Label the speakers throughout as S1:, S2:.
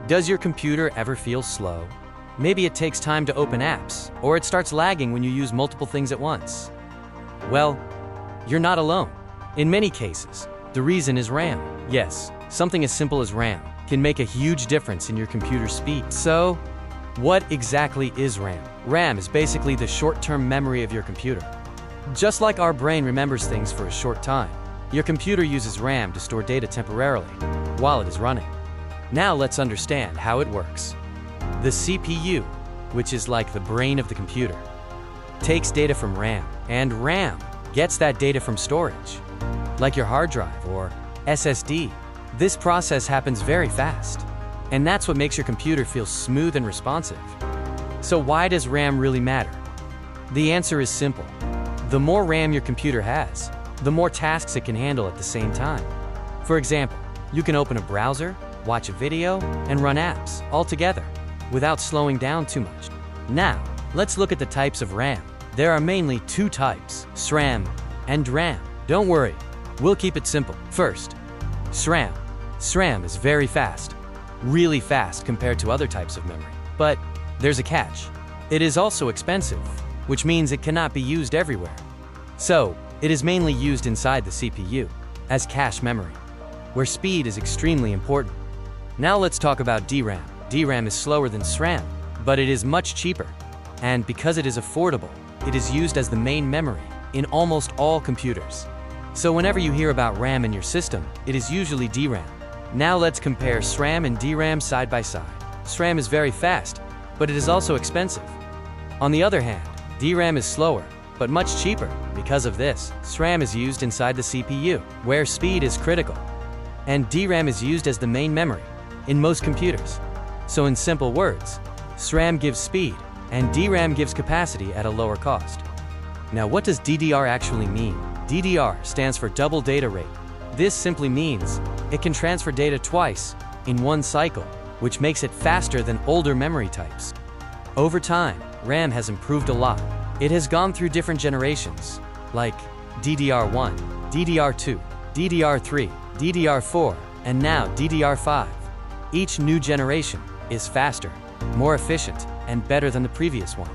S1: Does your computer ever feel slow? Maybe it takes time to open apps, or it starts lagging when you use multiple things at once. Well, you're not alone. In many cases, the reason is RAM. Yes, something as simple as RAM can make a huge difference in your computer's speed. So, what exactly is RAM? RAM is basically the short-term memory of your computer. Just like our brain remembers things for a short time, your computer uses RAM to store data temporarily while it is running. Now let's understand how it works. The CPU, which is like the brain of the computer, takes data from RAM, and RAM gets that data from storage, like your hard drive or SSD. This process happens very fast, and that's what makes your computer feel smooth and responsive. So why does RAM really matter? The answer is simple. The more RAM your computer has, the more tasks it can handle at the same time. For example, you can open a browser, watch a video, and run apps all together without slowing down too much. Now, let's look at the types of RAM. There are mainly two types, SRAM and DRAM. Don't worry, we'll keep it simple. First, SRAM. SRAM is very fast, really fast compared to other types of memory. But there's a catch. It is also expensive, which means it cannot be used everywhere. So, it is mainly used inside the CPU as cache memory, where speed is extremely important. Now let's talk about DRAM. DRAM is slower than SRAM, but it is much cheaper. And because it is affordable, it is used as the main memory in almost all computers. So whenever you hear about RAM in your system, it is usually DRAM. Now let's compare SRAM and DRAM side by side. SRAM is very fast, but it is also expensive. On the other hand, DRAM is slower, but much cheaper. Because of this, SRAM is used inside the CPU, where speed is critical. And DRAM is used as the main memory in most computers. So in simple words, SRAM gives speed, and DRAM gives capacity at a lower cost. Now what does DDR actually mean? DDR stands for double data rate. This simply means it can transfer data twice in one cycle, which makes it faster than older memory types. Over time, RAM has improved a lot. It has gone through different generations, like DDR1, DDR2, DDR3, DDR4, and now DDR5. Each new generation is faster, more efficient, and better than the previous one.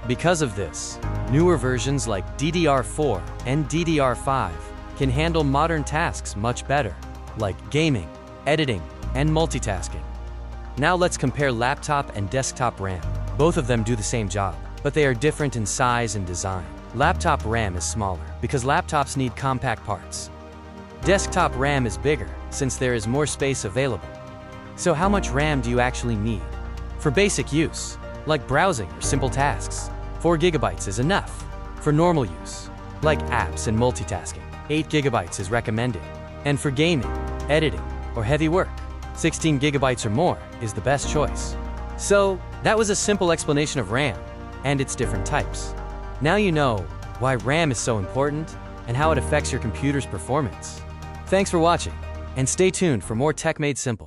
S1: Because of this, newer versions like DDR4 and DDR5 can handle modern tasks much better, like gaming, editing, and multitasking. Now let's compare laptop and desktop RAM. Both of them do the same job, but they are different in size and design. Laptop RAM is smaller because laptops need compact parts. Desktop RAM is bigger since there is more space available. So how much RAM do you actually need? For basic use, like browsing or simple tasks, 4 GB is enough. For normal use, like apps and multitasking, 8 GB is recommended. And for gaming, editing, or heavy work, 16 GB or more is the best choice. So that was a simple explanation of RAM and its different types. Now you know why RAM is so important and how it affects your computer's performance. Thanks for watching, and stay tuned for more Tech Made Simple.